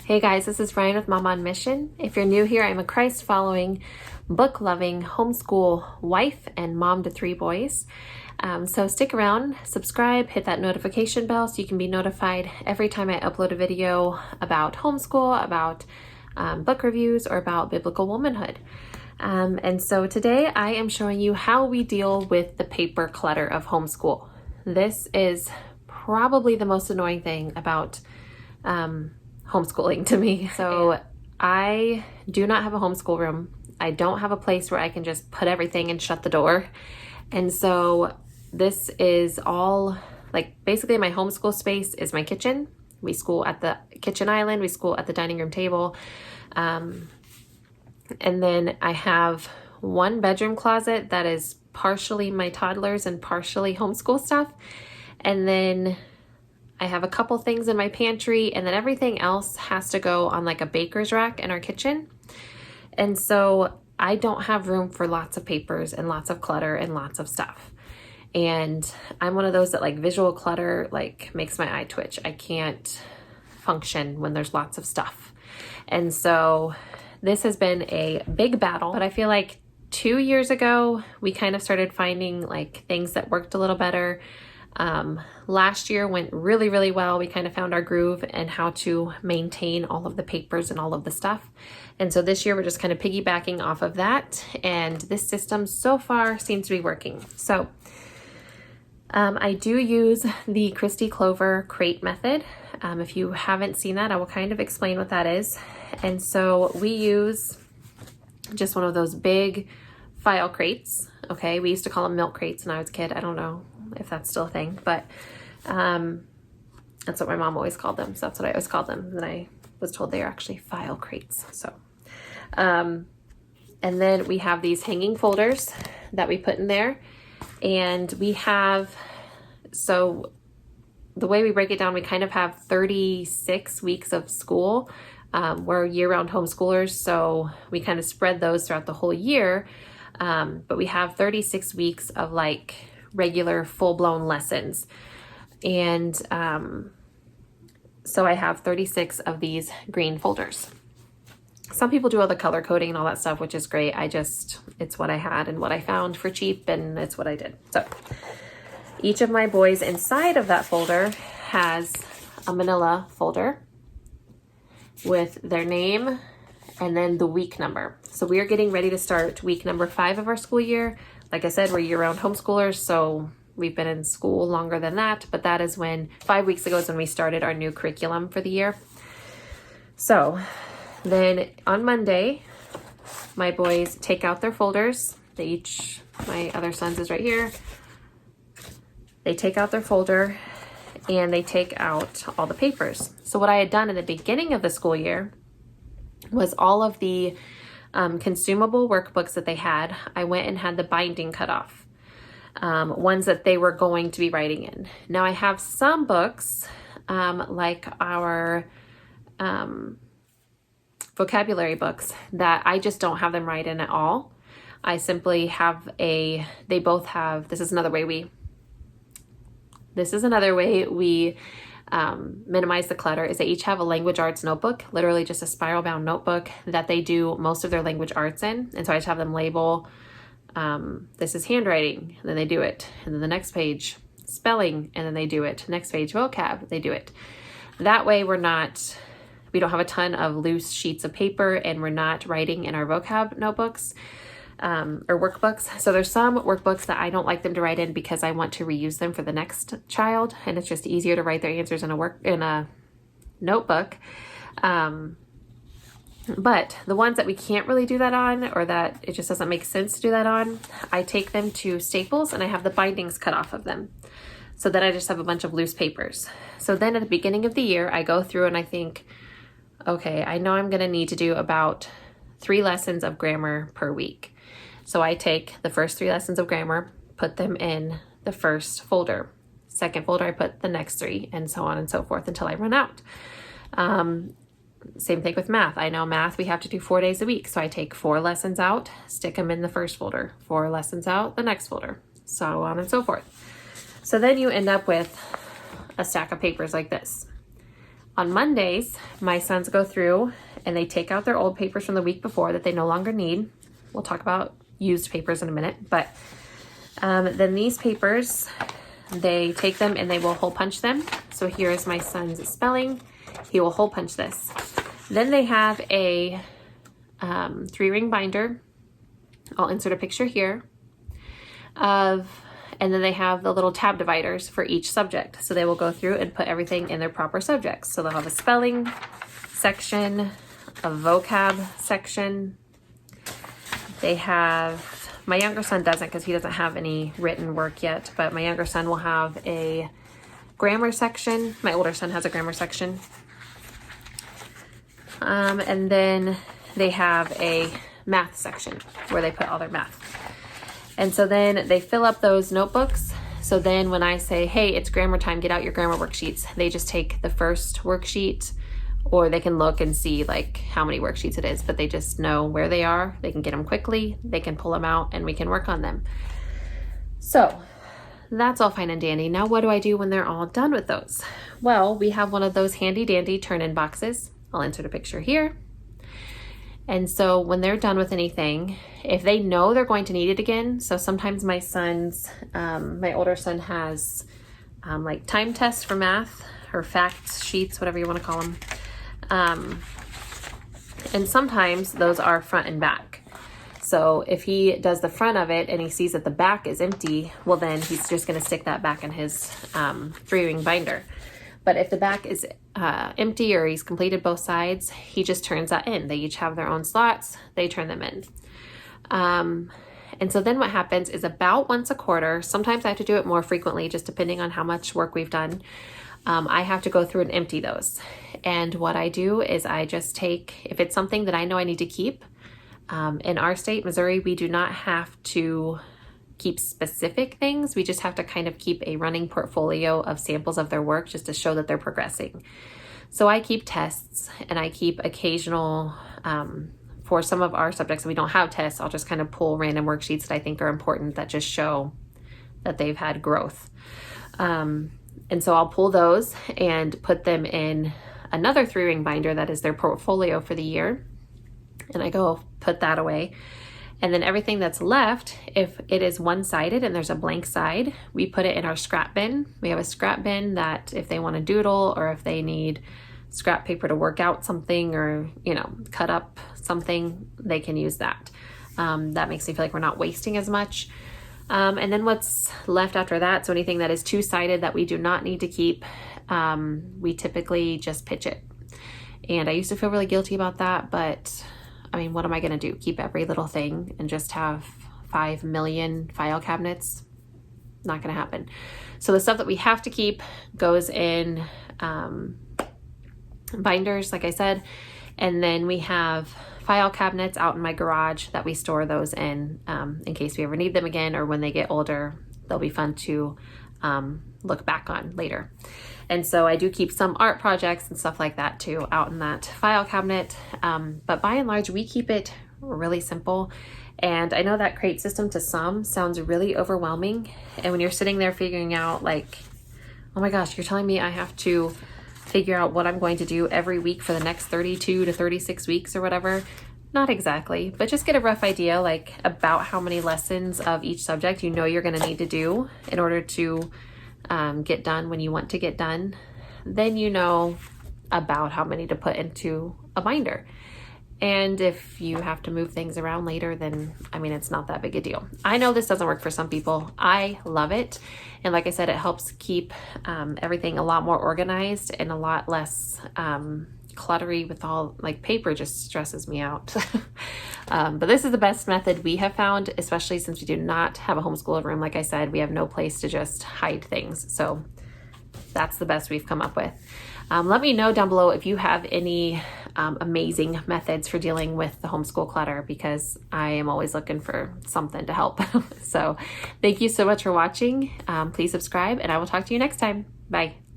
Hey guys, this is Rian with Momma on Mission. If you're new here, I'm a Christ-following, book-loving, homeschool wife and mom to 3 boys. So stick around, subscribe, hit that notification bell so you can be notified every time I upload a video about homeschool, about book reviews, or about biblical womanhood. And so today I am showing you how we deal with the paper clutter of homeschool. This is probably the most annoying thing about homeschooling to me. So I do not have a homeschool room. I don't have a place where I can just put everything and shut the door. And so this is all, like, basically my homeschool space is my kitchen. We school at the kitchen island. We school at the dining room table. And then I have one bedroom closet that is partially my toddlers and partially homeschool stuff. And then I have a couple things in my pantry, and then everything else has to go on like a baker's rack in our kitchen. And so I don't have room for lots of papers and lots of clutter and lots of stuff. And I'm one of those that, like, visual clutter like makes my eye twitch. I can't function when there's lots of stuff. And so this has been a big battle, but I feel like 2 years ago we kind of started finding like things that worked a little better. Last year went really, really well. We kind of found our groove and how to maintain all of the papers and all of the stuff. And so this year we're just kind of piggybacking off of that. And this system so far seems to be working. So I do use the Christy Clover crate method. If you haven't seen that, I will kind of explain what that is. And so we use just one of those big file crates. Okay, we used to call them milk crates when I was a kid. I don't know if that's still a thing, but that's what my mom always called them. So that's what I always called them. And then I was told they are actually file crates. So, and then we have these hanging folders that we put in there. And we have, so the way we break it down, we kind of have 36 weeks of school. We're year-round homeschoolers, so we kind of spread those throughout the whole year. But we have 36 weeks of like regular full-blown lessons. And so I have 36 of these green folders. Some people do all the color coding and all that stuff, which is great. It's what I had and what I found for cheap, and it's what I did. So each of my boys inside of that folder has a manila folder with their name and then the week number. So we are getting ready to start week number 5 of our school year. Like I said, we're year-round homeschoolers, so we've been in school longer than that, but that is when 5 weeks ago is when we started our new curriculum for the year. So then on Monday, my boys take out their folders. My other son's is right here. They take out their folder and they take out all the papers. So what I had done in the beginning of the school year was all of the consumable workbooks that they had, I went and had the binding cut off. Ones that they were going to be writing in. Now I have some books, like our vocabulary books, that I just don't have them write in at all. I simply have this is another way we minimize the clutter, is they each have a language arts notebook, literally just a spiral bound notebook that they do most of their language arts in. And so I just have them label, this is handwriting, and then they do it. And then the next page, spelling, and then they do it. Next page, vocab, they do it. That way we don't have a ton of loose sheets of paper, and we're not writing in our vocab notebooks or workbooks. So there's some workbooks that I don't like them to write in because I want to reuse them for the next child, and it's just easier to write their answers in a notebook. But the ones that we can't really do that on, or that it just doesn't make sense to do that on, I take them to Staples and I have the bindings cut off of them. So then I just have a bunch of loose papers. So then at the beginning of the year, I go through and I think, okay, I know I'm going to need to do about 3 lessons of grammar per week. So I take the first 3 lessons of grammar, put them in the first folder. Second folder, I put the next 3, and so on and so forth until I run out. Same thing with math. I know math we have to do 4 days a week. So I take 4 lessons out, stick them in the first folder, 4 lessons out, the next folder, so on and so forth. So then you end up with a stack of papers like this. On Mondays, my sons go through and they take out their old papers from the week before that they no longer need. We'll talk about used papers in a minute, but then these papers, they take them and they will hole punch them. So here is my son's spelling. He will hole punch this. Then they have a 3-ring binder. I'll insert a picture here and then they have the little tab dividers for each subject. So they will go through and put everything in their proper subjects. So they'll have a spelling section, a vocab section. They have, my younger son doesn't because he doesn't have any written work yet, but my younger son will have a grammar section. My older son has a grammar section. And then they have a math section where they put all their math. And so then they fill up those notebooks. So then when I say, hey, it's grammar time, get out your grammar worksheets, they just take the first worksheet, or they can look and see like how many worksheets it is, but they just know where they are. They can get them quickly, they can pull them out, and we can work on them. So that's all fine and dandy. Now what do I do when they're all done with those? Well, we have one of those handy dandy turn-in boxes. I'll insert a picture here. And so when they're done with anything, if they know they're going to need it again, so sometimes my son's, my older son has like time tests for math or fact sheets, whatever you want to call them. And sometimes those are front and back. So if he does the front of it and he sees that the back is empty, well then he's just going to stick that back in his 3-ring binder. But if the back is empty or he's completed both sides, he just turns that in. They each have their own slots. They turn them in. And so then what happens is about once a quarter, sometimes I have to do it more frequently, just depending on how much work we've done. I have to go through and empty those. And what I do is I just take, if it's something that I know I need to keep, in our state, Missouri, we do not have to keep specific things. We just have to kind of keep a running portfolio of samples of their work just to show that they're progressing. So I keep tests and I keep occasional, for some of our subjects that we don't have tests, I'll just kind of pull random worksheets that I think are important that just show that they've had growth. And so I'll pull those and put them in another 3-ring binder that is their portfolio for the year. And I go put that away. And then everything that's left, if it is one-sided and there's a blank side, we put it in our scrap bin. We have a scrap bin that if they want to doodle or if they need scrap paper to work out something or, you know, cut up something, they can use that. That makes me feel like we're not wasting as much. And then what's left after that, so anything that is two-sided that we do not need to keep, we typically just pitch it. And I used to feel really guilty about that, but I mean, what am I going to do? Keep every little thing and just have 5 million file cabinets? Not going to happen. So the stuff that we have to keep goes in binders, like I said, and then we have file cabinets out in my garage that we store those in case we ever need them again, or when they get older, they'll be fun to look back on later. And so I do keep some art projects and stuff like that too out in that file cabinet. But by and large, we keep it really simple. And I know that crate system to some sounds really overwhelming. And when you're sitting there figuring out like, oh my gosh, you're telling me I have to figure out what I'm going to do every week for the next 32 to 36 weeks or whatever. Not exactly, but just get a rough idea like about how many lessons of each subject you know you're going to need to do in order to get done when you want to get done. Then you know about how many to put into a binder. And if you have to move things around later, then I mean, it's not that big a deal. I know this doesn't work for some people. I love it. And like I said, it helps keep everything a lot more organized and a lot less cluttery with all like paper just stresses me out. But this is the best method we have found, especially since we do not have a homeschool room. Like I said, we have no place to just hide things. So that's the best we've come up with. Let me know down below if you have any amazing methods for dealing with the homeschool clutter, because I am always looking for something to help. So thank you so much for watching. Please subscribe and I will talk to you next time. Bye.